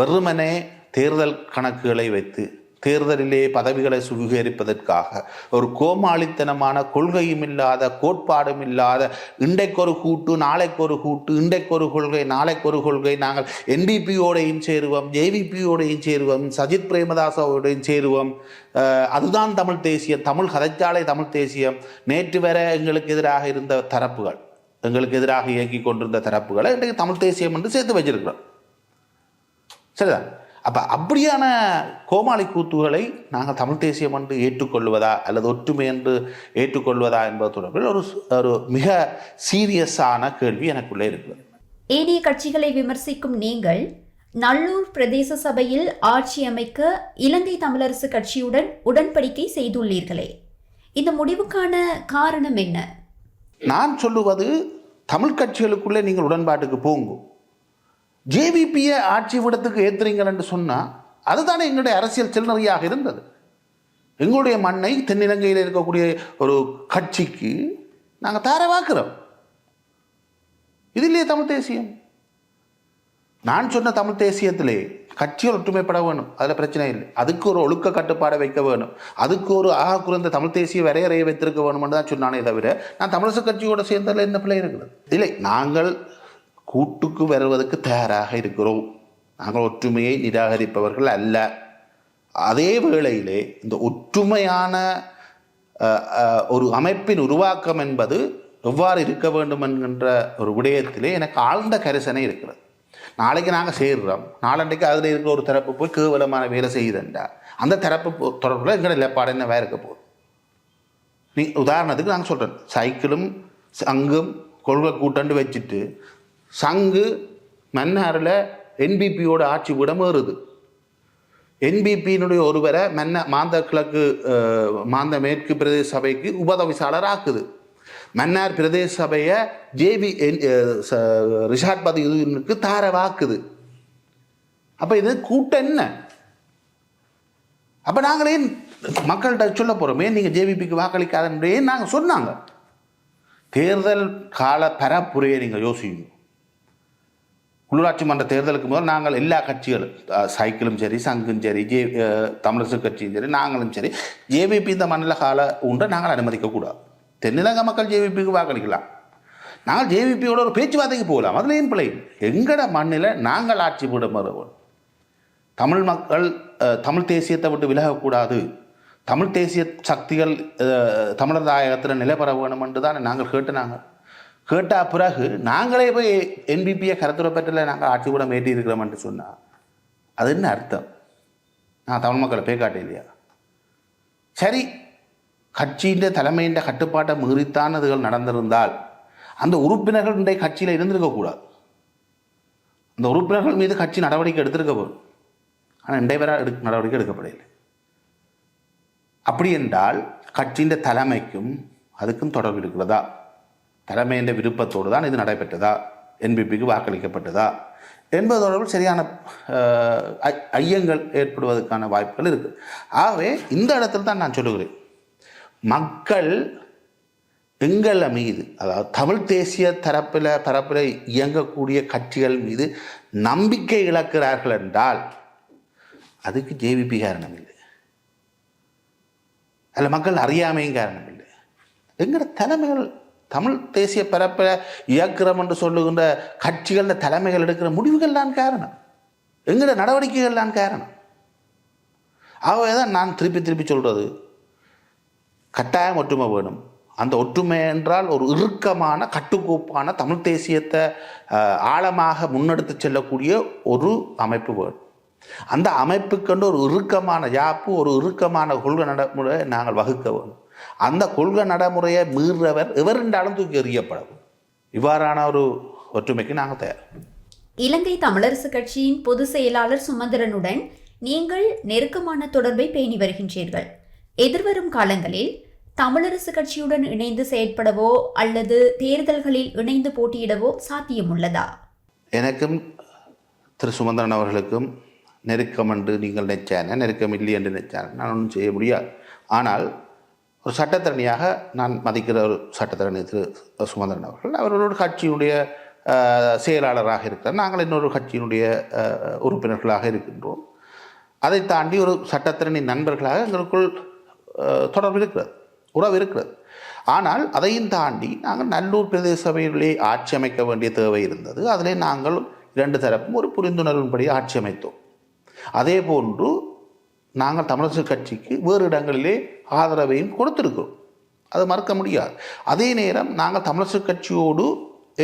வெறுமனே தேர்தல் கணக்குகளை வைத்து தேர்தலிலே பதவிகளை சுவீகரிப்பதற்காக ஒரு கோமாளித்தனமான கொள்கையும் இல்லாத கோட்பாடும் இல்லாத இன்றைக்கு ஒரு கூட்டு நாளைக்கு ஒரு கூட்டு இன்றைக்கு ஒரு கொள்கை நாளைக்கு ஒரு கொள்கை நாங்கள் NDPயோடையும் சேருவோம் JVPயோடையும் சேருவோம் சஜித் பிரேமதாசோடையும் சேருவோம் அதுதான் தமிழ் தேசியம் தமிழ் கதைச்சாலை தமிழ் தேசியம் நேற்று வர எங்களுக்கு எதிராக இருந்த தரப்புகள் எங்களுக்கு எதிராக இயங்கி கொண்டிருந்த தரப்புகளை இன்றைக்கு தமிழ் தேசியம் என்று சேர்த்து வச்சிருக்கிறோம். சரிதான். அப்போ அப்படியான கோமாளி கூத்துகளை நாங்கள் தமிழ் தேசியம் என்று ஏற்றுக்கொள்வதா அல்லது ஒற்றுமை என்று ஏற்றுக்கொள்வதா என்பது தொடர்பில் ஒரு மிக சீரியஸான கேள்வி எனக்குள்ளே இருக்கிறது. ஏனைய கட்சிகளை விமர்சிக்கும் நீங்கள் நல்லூர் பிரதேச சபையில் ஆட்சி அமைக்க இலங்கை தமிழரசு கட்சியுடன் உடன்படிக்கை செய்துள்ளீர்களே, இந்த முடிவுக்கான காரணம் என்ன? நான் சொல்லுவது தமிழ் கட்சிகளுக்குள்ளே நீங்கள் உடன்பாட்டுக்கு போங்க. JVPயை ஆட்சி விடத்துக்கு ஏற்றுறீங்கள் என்று சொன்னால் அதுதானே எங்களுடைய அரசியல் செல்நறையாக இருந்தது. எங்களுடைய மண்ணை தென்னிலங்கையில் இருக்கக்கூடிய ஒரு கட்சிக்கு நாங்கள் தாரவாக்குறோம். இது இல்லையே தமிழ் தேசியம். நான் சொன்ன தமிழ் தேசியத்திலே கட்சிகள் ஒற்றுமைப்பட வேணும், அதில் பிரச்சனை இல்லை. அதுக்கு ஒரு ஒழுக்க கட்டுப்பாடை வைக்க வேணும், அதுக்கு ஒரு ஆக குறைந்த தமிழ் தேசிய வரையறையை வைத்திருக்க வேணும்னு தான் சொன்னானே தவிர நான் தமிழரசு கட்சியோட சேர்ந்ததில் என்ன பிள்ளை இருக்கிறது இல்லை. நாங்கள் கூட்டுக்கு வருவதற்கு தயாராக இருக்கிறோம். நாங்கள் ஒற்றுமையை நிராகரிப்பவர்கள் அல்ல. அதே வேளையிலே இந்த ஒற்றுமையான ஒரு அமைப்பின் உருவாக்கம் என்பது எவ்வாறு இருக்க வேண்டும் என்கின்ற ஒரு விடயத்திலே எனக்கு ஆழ்ந்த கரிசனை இருக்கிறது. நாளைக்கு நாங்கள் சேர்றோம், நாளன்றைக்கு அதில் இருக்கிற ஒரு தரப்பு போய் கேவலமான வேலை செய்யுதுண்டா அந்த தரப்பு தொடர்பில் எங்களை நிலைப்பாடு என்னவா இருக்க போகுது? நீ உதாரணத்துக்கு நாங்கள் சொல்கிறேன், சைக்கிளும் சங்கும் கொள்கை கூட்டண்டு வச்சுட்டு சங்கு மன்னாரில் NBPயோட ஆட்சி விட ஏறுது. NBPயினுடைய ஒருவரை மாந்த கிழக்கு மாந்த மேற்கு பிரதேச சபைக்கு உபதவிசாளர் ஆக்குது. மன்னார் பிரதேச சபையை ரிஷாட் பதிக்கு தாரவாக்குது. அப்போ இது கூட்டம் என்ன? அப்போ நாங்களே மக்கள்கிட்ட சொல்ல போகிறோமே நீங்கள் JVPக்கு வாக்களிக்காதன்றே நாங்கள் சொன்னாங்க. தேர்தல் கால பரப்புரையை நீங்கள் யோசிக்கணும். உள்ளூராட்சி மன்ற தேர்தலுக்கு முதல் நாங்கள் எல்லா கட்சிகளும் சைக்கிளும் சரி சங்கும் சரி தமிழரசு கட்சியும் சரி நாங்களும் சரி JVP இந்த மண்டல கால உண்டை நாங்கள் அனுமதிக்கக்கூடாது. தென்னிலங்கை மக்கள் JVPக்கு வாக்களிக்கலாம். நாங்கள் JVPயோட ஒரு பேச்சுவார்த்தைக்கு போகலாம், அதில் ஏன் பிள்ளை எங்கட மண்ணில் நாங்கள் ஆட்சி போட மறுவோம். தமிழ் மக்கள் தமிழ் தேசியத்தை விட்டு விலகக்கூடாது, தமிழ் தேசிய சக்திகள் தமிழர் தாயகத்தில் நிலைபெற வேணும் என்று தான் நாங்கள் கேட்ட பிறகு நாங்களே போய் என்பிபியை கருத்துரைப்பற்றில் நாங்கள் ஆட்சி கூட மேட்டி இருக்கிறோம் என்று சொன்னால் அது என்ன அர்த்தம்? நான் தமிழ் மக்களை போய் காட்ட இல்லையா? சரி, கட்சியின் தலைமையின் கட்டுப்பாட்டை மீறித்தான் அதுகள் நடந்திருந்தால் அந்த உறுப்பினர்கள் இன்றைய கட்சியில் இருந்திருக்கக்கூடாது. அந்த உறுப்பினர்கள் மீது கட்சி நடவடிக்கை எடுத்திருக்க போகும். ஆனால் இன்றைய வரை நடவடிக்கை எடுக்கப்படவில்லை. அப்படி என்றால் கட்சியின் தலைமைக்கும் அதுக்கும் தொடர்பு இருக்கிறதா? தலைமையின் விருப்பத்தோடு தான் இது நடைபெற்றதா? என்பிபிக்கு வாக்களிக்கப்பட்டதா என்பது தொடர்பில் சரியான ஐயங்கள் ஏற்படுவதற்கான வாய்ப்புகள் இருக்குது. ஆகவே இந்த இடத்துல தான் நான் சொல்லுகிறேன், மக்கள் எங்களை மீது, அதாவது தமிழ் தேசிய பரப்பில் இயங்கக்கூடிய கட்சிகள் மீது நம்பிக்கை இழக்கிறார்கள் என்றால் அதுக்கு ஜேவிபி காரணம் இல்லை, அதில் மக்கள் அறியாமையும் காரணம் இல்லை. எங்களோட தலைமைகள் தமிழ் தேசிய பரப்பில் இயக்கிறோம் என்று சொல்லுகின்ற கட்சிகளின் தலைமைகள் எடுக்கிற முடிவுகள் தான் காரணம், எங்களோட நடவடிக்கைகள் தான் காரணம். ஆகவே தான் நான் திருப்பி சொல்கிறது, கட்டாயம் ஒற்றுமை வேணும். அந்த ஒற்றுமை என்றால் ஒரு இறுக்கமான கட்டுக்கோப்பான தமிழ் தேசியத்தை ஆழமாக முன்னெடுத்து செல்லக்கூடிய ஒரு அமைப்பு வேணும். அந்த அமைப்புக்கென்று ஒரு இறுக்கமான யாப்பு, ஒரு இறுக்கமான கொள்கை நடைமுறை நாங்கள் வகுக்க வேணும். அந்த கொள்கை நடைமுறையை மீறவர் எவர் என்றாலும் தூக்கி எறியப்படும். இவ்வாறான ஒரு ஒற்றுமைக்கு நாங்கள் தயார். இலங்கை தமிழரசு கட்சியின் பொதுச் செயலாளர் சுமந்திரனுடன் நீங்கள் நெருக்கமான தொடர்பை பேணி வருகின்றீர்கள். எதிர்வரும் காலங்களில் தமிழரசு கட்சியுடன் இணைந்து செயற்படவோ அல்லது தேர்தல்களில் இணைந்து போட்டியிடவோ சாத்தியமுள்ளதா? எனக்கும் திரு சுமந்திரன் அவர்களுக்கும் நெருக்கம் என்று நீங்கள் நினைச்சான, நெருக்கம் இல்லை என்று நினைச்சான நான் ஒன்றும் செய்ய முடியாது. ஆனால் ஒரு சட்டத்தரணியாக நான் மதிக்கிற ஒரு சட்டத்தரணி திரு சுமந்திரன் அவர்கள், அவர்களோட கட்சியினுடைய செயலாளராக இருக்கிறார், நாங்கள் இன்னொரு கட்சியினுடைய உறுப்பினர்களாக இருக்கின்றோம். அதை தாண்டி ஒரு சட்டத்தரணி நண்பர்களாக எங்களுக்குள் தொடர்பு இருக்கிறது, உறவு இருக்கிறது. ஆனால் அதையும் தாண்டி நாங்கள் நல்லூர் பிரதேச சபையிலே ஆட்சி அமைக்க வேண்டிய தேவை இருந்தது. அதிலே நாங்கள் இரண்டு தரப்பும் ஒரு புரிந்துணர்வின்படி ஆட்சி அமைத்தோம். அதே போன்று நாங்கள் தமிழரசு கட்சிக்கு வேறு இடங்களிலே ஆதரவையும் கொடுத்திருக்கிறோம், அது மறுக்க முடியாது. அதே நேரம் நாங்கள் தமிழரசு கட்சியோடு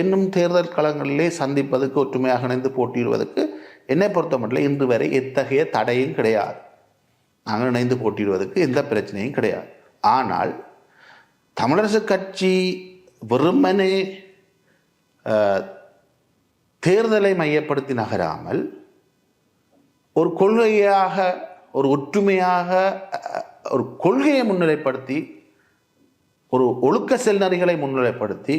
இன்னும் தேர்தல் களங்களிலே சந்திப்பதற்கு, ஒற்றுமையாக இணைந்து போட்டியிடுவதற்கு என்னை பொறுத்தமட்டில் இன்று வரை எத்தகைய தடையும் கிடையாது. நாங்கள் இணைந்து போட்டியிடுவதற்கு எந்த பிரச்சனையும் கிடையாது. ஆனால் தமிழரசு கட்சி வெறுமனே தேர்தலை மையப்படுத்தி நகராமல் ஒரு கொள்கையாக, ஒரு ஒற்றுமையாக ஒரு கொள்கையை முன்னிலைப்படுத்தி, ஒரு ஒழுக்க செல்நெறிகளை முன்னிலைப்படுத்தி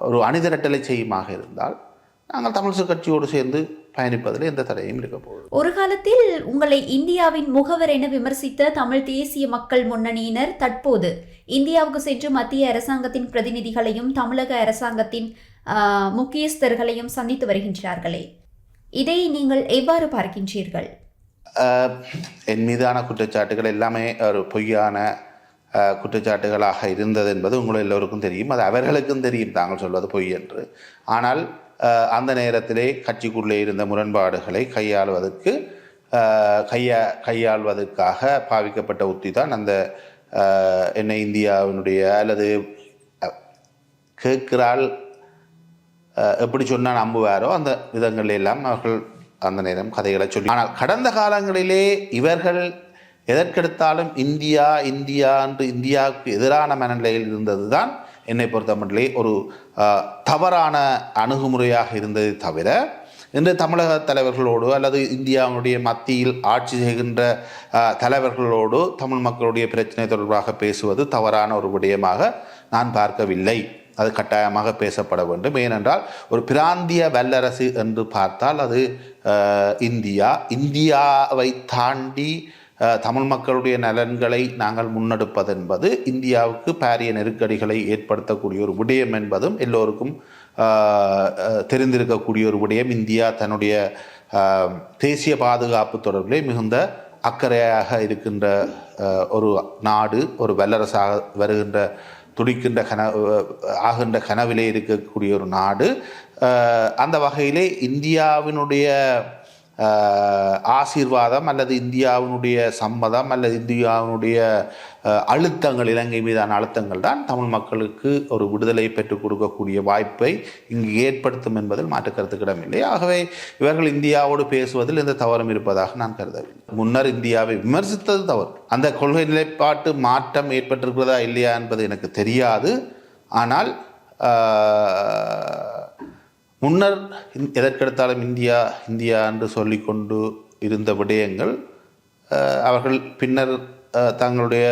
ஒரு அணிதிரட்டலை செய்யுமாக இருந்தால் நாங்கள் தமிழரசு கட்சியோடு சேர்ந்து பயணிப்பதில் எந்த தடையும் இருக்க போகுது. ஒரு காலத்தில் உங்களை இந்தியாவின் முகவர் என விமர்சித்த தமிழ் தேசிய மக்கள் முன்னணியினர் தற்போது இந்தியாவுக்கு சென்று மத்திய அரசாங்கத்தின் பிரதிநிதிகளையும் தமிழக அரசாங்கத்தின் முக்கியஸ்தர்களையும் சந்தித்து வருகின்றார்களே, இதை நீங்கள் எவ்வாறு பார்க்கின்றீர்கள்? என் மீதான குற்றச்சாட்டுகள் எல்லாமே ஒரு பொய்யான குற்றச்சாட்டுகளாக இருந்தது என்பது உங்கள் எல்லோருக்கும் தெரியும். அது அவர்களுக்கும் தெரியும் தாங்கள் சொல்வது பொய் என்று. ஆனால் அந்த நேரத்திலே கட்சிக்குள்ளே இருந்த முரண்பாடுகளை கையாள்வதற்காக பாவிக்கப்பட்ட உத்தி தான் அந்த என்னை இந்தியாவினுடைய அல்லது கேட்கிறாள் எப்படி சொன்னால் நம்புவாரோ அந்த விதங்கள் எல்லாம் அவர்கள் அந்த நேரம் கதைகளை சொல்லி. ஆனால் கடந்த காலங்களிலே இவர்கள் எதற்கெடுத்தாலும் இந்தியா என்று இந்தியாவுக்கு எதிரான மனநிலையில் இருந்தது தான் என்னை பொறுத்தமட்டிலே ஒரு தவறான அணுகுமுறையாக இருந்ததை தவிர, இன்று தமிழக தலைவர்களோடு அல்லது இந்தியாவுடைய மத்தியில் ஆட்சி செய்கின்ற தலைவர்களோடு தமிழ் மக்களுடைய பிரச்சனை தொடர்பாக பேசுவது தவறான ஒரு விடயமாக நான் பார்க்கவில்லை. அது கட்டாயமாக பேசப்பட வேண்டும். ஏனென்றால் ஒரு பிராந்திய வல்லரசு என்று பார்த்தால் அது இந்தியாவை தாண்டி தமிழ் மக்களுடைய நலன்களை நாங்கள் முன்னெடுப்பது என்பது இந்தியாவுக்கு பாரிய நெருக்கடிகளை ஏற்படுத்தக்கூடிய ஒரு விடயம் என்பதும் எல்லோருக்கும் தெரிந்திருக்கக்கூடிய ஒரு விடயம். இந்தியா தன்னுடைய தேசிய பாதுகாப்பு தொடர்பிலே மிகுந்த அக்கறையாக இருக்கின்ற ஒரு நாடு, ஒரு வல்லரசாக வருகின்ற துடிக்கின்ற ஆகின்ற கனவிலே இருக்கக்கூடிய ஒரு நாடு. அந்த வகையிலே இந்தியாவினுடைய ஆசீர்வாதம் அல்லது இந்தியாவினுடைய சம்மதம் அல்லது இந்தியாவினுடைய அழுத்தங்கள், இலங்கை மீதான அழுத்தங்கள் தான் தமிழ் மக்களுக்கு ஒரு விடுதலை பெற்றுக் கொடுக்கக்கூடிய வாய்ப்பை இங்கு ஏற்படுத்தும் என்பதில் மாற்று கருத்துக்கு இடமில்லை. ஆகவே இவர்கள் இந்தியாவோடு பேசுவதில் எந்த தவறும் இருப்பதாக நான் கருதவில்லை. முன்னர் இந்தியாவை விமர்சித்தது தவறு. அந்த கொள்கை நிலைப்பாட்டு மாற்றம் ஏற்பட்டிருக்கிறதா இல்லையா என்பது எனக்கு தெரியாது. ஆனால் முன்னர் எதற்கெடுத்தாலும் இந்தியா இந்தியா என்று சொல்லிக்கொண்டு இருந்த விடயங்கள் அவர்கள் பின்னர் தங்களுடைய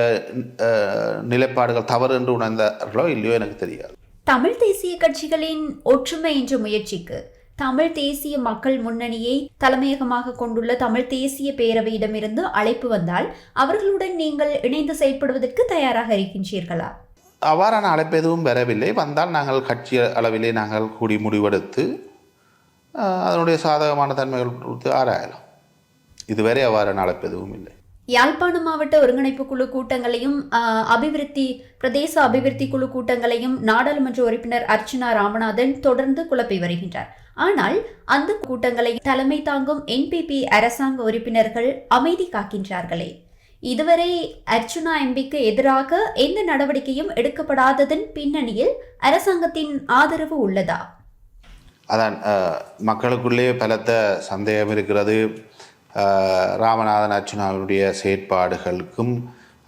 நிலைப்பாடுகள் தவறு என்று உணர்ந்தார்களோ இல்லையோ எனக்கு தெரியாது. தமிழ் தேசிய கட்சிகளின் ஒற்றுமை என்ற முயற்சிக்கு தமிழ் தேசிய மக்கள் முன்னணியை தலைமையகமாக கொண்டுள்ள தமிழ் தேசிய பேரவையிடமிருந்து அழைப்பு வந்தால் அவர்களுடன் நீங்கள் இணைந்து செயல்படுவதற்கு தயாராக இருக்கின்றீர்களா? அவ்வாறான அழைப்பு எதுவும் வரவில்லை. வந்தால் நாங்கள் கட்சி அளவிலே நாங்கள் கூடி முடிவெடுத்து அதனுடைய சாதகமான தன்மைகள் குறித்து ஆராயலாம். இதுவரை அவ்வாறான அழைப்பு எதுவும் இல்லை. யாழ்ப்பாணம் மாவட்ட ஒருங்கிணைப்பு குழு கூட்டங்களையும் பிரதேச அபிவிருத்தி குழு கூட்டங்களையும் நாடாளுமன்ற உறுப்பினர் அர்ச்சனா ராமநாதன் தொடர்ந்து குழப்பி வருகின்றார். ஆனால் அந்த கூட்டங்களை தலைமை தாங்கும் NPP அரசாங்க உறுப்பினர்கள் அமைதி காக்கின்றார்களே. இதுவரை அர்ச்சுனா எம்பிக்கு எதிராக எந்த நடவடிக்கையும் எடுக்கப்படாததன் பின்னணியில் அரசாங்கத்தின் ஆதரவு உள்ளதா? அதான் மக்களுக்குள்ளே பலத்த சந்தேகம் இருக்கிறது. ராமநாதன் அர்ச்சுனாவினுடைய செயற்பாடுகளுக்கும்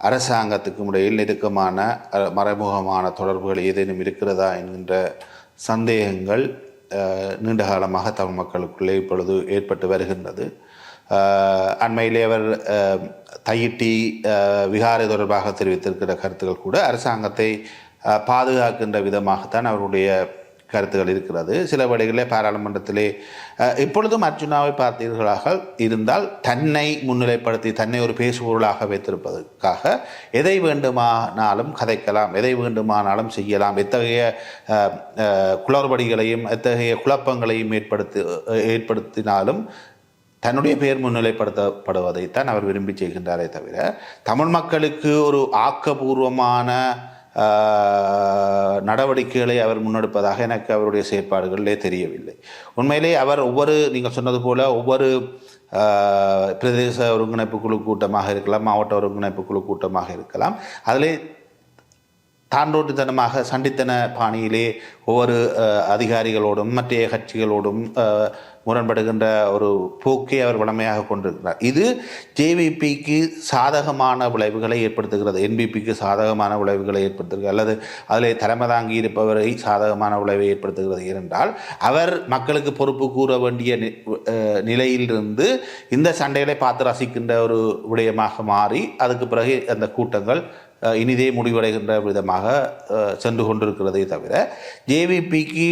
அரசாங்கத்துக்கும் இடையில் நெருக்கமான மறைமுகமான தொடர்புகள் ஏதேனும் இருக்கிறதா என்கின்ற சந்தேகங்கள் நீண்ட காலமாக தமிழ் மக்களுக்குள்ளே இப்பொழுது ஏற்பட்டு வருகின்றது. அண்மையிலே அவர் தையிட்டி விகாரை தொடர்பாக தெரிவித்திருக்கிற கருத்துக்கள் கூட அரசாங்கத்தை பாதுகாக்கின்ற விதமாகத்தான் அவருடைய கருத்துக்கள் இருக்கிறது. சில வழிகளிலே பாராளுமன்றத்திலே இப்பொழுதும் அர்ச்சுனாவை பார்த்தீர்களாக இருந்தால் தன்னை முன்னிலைப்படுத்தி தன்னை ஒரு பேசுபொருளாக வைத்திருப்பதற்காக எதை வேண்டுமானாலும் கதைக்கலாம், எதை வேண்டுமானாலும் செய்யலாம், எத்தகைய குளறுபடிகளையும் எத்தகைய குழப்பங்களையும் ஏற்படுத்தினாலும் தன்னுடைய பெயர் முன்னிலைப்படுத்தப்படுவதைத்தான் அவர் விரும்பி செய்கின்றாரே தவிர தமிழ் மக்களுக்கு ஒரு ஆக்கபூர்வமான நடவடிக்கைகளை அவர் முன்னெடுப்பதாக எனக்கு அவருடைய செயற்பாடுகளிலே தெரியவில்லை. உண்மையிலே அவர் நீங்கள் சொன்னது போல ஒவ்வொரு பிரதேச ஒருங்கிணைப்பு குழு கூட்டமாக இருக்கலாம், மாவட்ட ஒருங்கிணைப்பு குழு கூட்டமாக இருக்கலாம், அதிலே தாண்டோட்டுத்தனமாக சண்டித்தன பாணியிலே ஒவ்வொரு அதிகாரிகளோடும் மற்ற கட்சிகளோடும் முரண்படுகின்ற ஒரு போக்கை அவர் வளமையாக கொண்டிருக்கிறார். இது JVPக்கு சாதகமான விளைவுகளை ஏற்படுத்துகிறது, NPPக்கு சாதகமான விளைவுகளை ஏற்படுத்துகிறது, அல்லது அதில் தலைமை தாங்கி இருப்பவரை சாதகமான விளைவை ஏற்படுத்துகிறது. ஏனென்றால் அவர் மக்களுக்கு பொறுப்பு கூற வேண்டிய நிலையிலிருந்து இந்த சண்டைகளை பார்த்து ரசிக்கின்ற ஒரு விடயமாக மாறி அதுக்கு பிறகு அந்த கூட்டங்கள் இனிதே முடிவடைகின்ற விதமாக சென்று கொண்டிருக்கிறதே தவிர JVPக்கு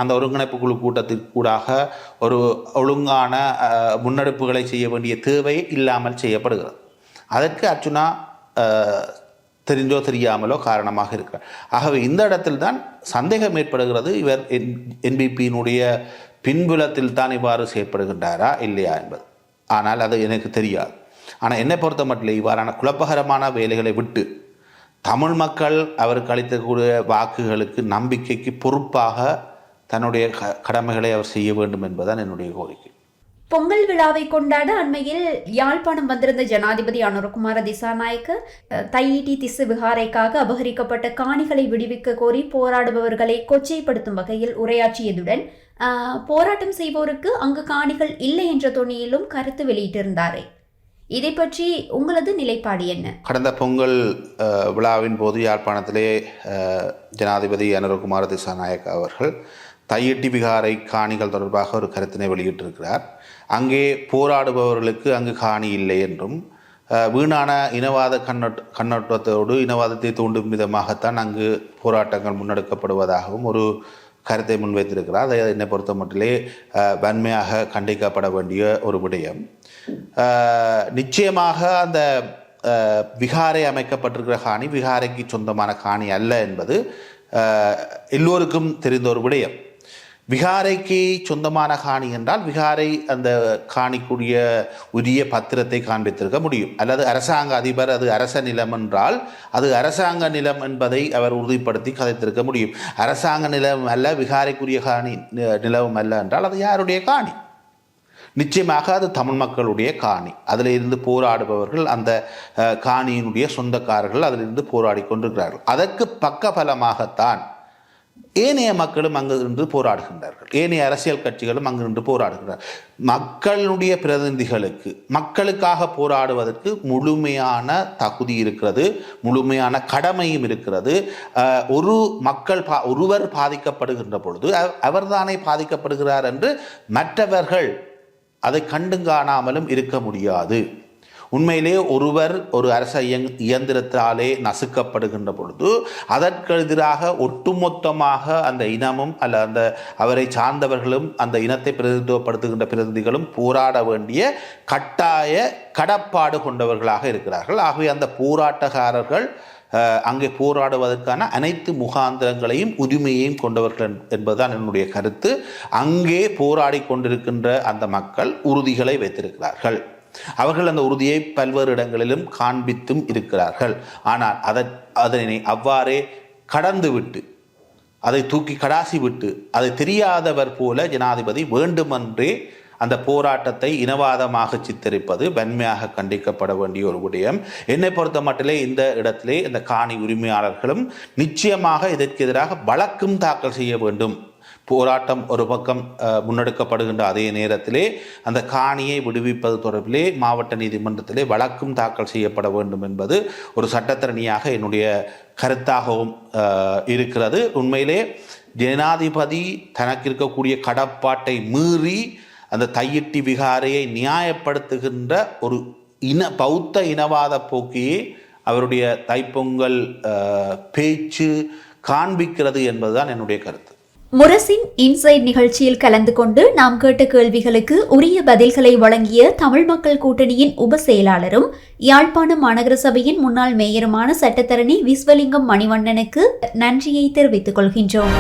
அந்த ஒருங்கிணைப்பு குழு கூட்டத்திற்கூடாக ஒரு ஒழுங்கான முன்னெடுப்புகளை செய்ய வேண்டிய தேவை இல்லாமல் செய்யப்படுகிறது. அதற்கு அர்ச்சுனா தெரிஞ்சோ தெரியாமலோ காரணமாக இருக்கிறார். ஆகவே இந்த இடத்தில் தான் சந்தேகம் ஏற்படுகிறது, இவர் NPPயினுடைய பின்புலத்தில் தான் இவ்வாறு செயற்படுகின்றாரா இல்லையா என்பது. ஆனால் அது எனக்கு தெரியாது. ஆனால் என்னை பொறுத்த மட்டும் இவ்வாறான குழப்பகரமான வேலைகளை விட்டு தமிழ் மக்கள் அவருக்கு அளித்தக்கூடிய வாக்குகளுக்கு நம்பிக்கைக்கு பொறுப்பாக தன்னுடைய கடமைகளை அவர் செய்ய வேண்டும் என்பதுதான் என்னுடைய கோரிக்கை. பொங்கல் விழாவை கொண்டாட அண்மையில் யாழ்ப்பாணம் வந்திருந்த ஜனாதிபதி அனுரகுமார திசாநாயக்க தையிட்டி திசு விகாரைக்காக அபகரிக்கப்பட்ட காணிகளை விடுவிக்க கோரி போராடுபவர்களை கொச்சைப்படுத்தும் வகையில் உரையாற்றியதுடன் போராட்டம் செய்வோருக்கு அங்கு காணிகள் இல்லை என்ற தொனியிலும் கருத்து வெளியிட்டிருந்தாரே. இதை பற்றி உங்களது நிலைப்பாடு என்ன? கடந்த பொங்கல் விழாவின் போது யாழ்ப்பாணத்திலே ஜனாதிபதி அனுரகுமார திசாநாயக்க அவர்கள் தையிட்டி விகாரை காணிகள் தொடர்பாக ஒரு கருத்தினை வெளியிட்டிருக்கிறார். அங்கே போராடுபவர்களுக்கு அங்கு காணி இல்லை என்றும் வீணான இனவாத கண்ணோட்டத்தோடு இனவாதத்தை தூண்டும் விதமாகத்தான் அங்கு போராட்டங்கள் முன்னெடுக்கப்படுவதாகவும் ஒரு கருத்தை முன்வைத்திருக்கிறார். அதை என்னை பொறுத்த மட்டிலே வன்மையாக கண்டிக்கப்பட வேண்டிய ஒரு விடயம். நிச்சயமாக அந்த விகாரை அமைக்கப்பட்டிருக்கிற காணி விகாரைக்கு சொந்தமான காணி அல்ல என்பது எல்லோருக்கும் தெரிந்த ஒரு விடயம். விகாரைக்கு சொந்தமான காணி என்றால் விகாரை அந்த காணிக்குரிய உரிய பத்திரத்தை காண்பித்திருக்க முடியும், அல்லது அரசாங்க அதிபர் அது அரச நிலம் என்றால் அது அரசாங்க நிலம் என்பதை அவர் உறுதிப்படுத்தி கதைத்திருக்க முடியும். அரசாங்க நிலம் அல்ல, விகாரைக்குரிய காணி நிலவும் அல்ல என்றால் அது யாருடைய காணி? நிச்சயமாக அது தமிழ் மக்களுடைய காணி. அதில் இருந்து போராடுபவர்கள், அந்த காணியினுடைய சொந்தக்காரர்கள் அதிலிருந்து போராடி கொண்டிருக்கிறார்கள். அதற்கு பக்கபலமாகத்தான் ஏனைய மக்களும் அங்கிருந்து போராடுகின்றார்கள், ஏனைய அரசியல் கட்சிகளும் அங்கிருந்து போராடுகிறார்கள். மக்களுடைய பிரதிநிதிகளுக்கு மக்களுக்காக போராடுவதற்கு முழுமையான தகுதி இருக்கிறது, முழுமையான கடமையும் இருக்கிறது. ஒருவர் பாதிக்கப்படுகின்ற பொழுது அவர்தானே பாதிக்கப்படுகிறார் என்று மற்றவர்கள் அதை கண்டுங்காணாமலும் இருக்க முடியாது. உண்மையிலே ஒருவர் ஒரு அரச இயந்திரத்தாலே நசுக்கப்படுகின்ற பொழுது அதற்கு எதிராக ஒட்டுமொத்தமாக அந்த இனமும் அல்ல அந்த அவரை சார்ந்தவர்களும் அந்த இனத்தை பிரதிநிதித்துவப்படுத்துகின்ற பிரதிநிதிகளும் போராட வேண்டிய கட்டாய கடப்பாடு கொண்டவர்களாக இருக்கிறார்கள். ஆகவே அந்த போராட்டக்காரர்கள் அங்கே போராடுவதற்கான அனைத்து முகாந்திரங்களையும் உரிமையையும் கொண்டவர்கள் என்பதுதான் என்னுடைய கருத்து. அங்கே போராடி கொண்டிருக்கின்ற அந்த மக்கள் உறுதிகளை வைத்திருக்கிறார்கள். அவர்கள் அந்த உறுதியை பல்வேறு இடங்களிலும் காண்பித்தும் இருக்கிறார்கள். ஆனால் அதனை அவ்வாறே கடந்துவிட்டு, அதை தூக்கி கடாசி விட்டு, அதை தெரியாதவர் போல ஜனாதிபதி வேண்டுமென்றே அந்த போராட்டத்தை இனவாதமாக சித்தரிப்பது வன்மையாக கண்டிக்கப்பட வேண்டிய ஒரு விடயம். என்னை பொறுத்த மட்டிலே இந்த இடத்திலே இந்த காணி உரிமையாளர்களும் நிச்சயமாக இதற்கு எதிராக வழக்கும் தாக்கல் செய்ய வேண்டும். போராட்டம் ஒரு பக்கம் முன்னெடுக்கப்படுகின்ற அதே நேரத்திலே அந்த காணியை விடுவிப்பது தொடர்பிலே மாவட்ட நீதிமன்றத்திலே வழக்கும் தாக்கல் செய்யப்பட வேண்டும் என்பது ஒரு சட்டத்தரணியாக என்னுடைய கருத்தாகவும் இருக்கிறது. உண்மையிலே ஜனாதிபதி தனக்கு இருக்கக்கூடிய கடப்பாட்டை மீறி அந்த தையிட்டி விகாரையை நியாயப்படுத்துகின்ற ஒரு பௌத்த இனவாத போக்கையே அவருடைய தைப்பொங்கல் பேச்சு காண்பிக்கிறது என்பதுதான் என்னுடைய கருத்து. முரசின் இன்சைட் நிகழ்ச்சியில் கலந்து கொண்டு நாம் கேட்ட கேள்விகளுக்கு உரிய பதில்களை வழங்கிய தமிழ் மக்கள் கூட்டணியின் உப செயலாளரும் யாழ்ப்பாண மாநகர சபையின் முன்னாள் மேயருமான சட்டத்தரணி விஸ்வலிங்கம் மணிவண்ணனுக்கு நன்றியை தெரிவித்துக் கொள்கின்றோம்.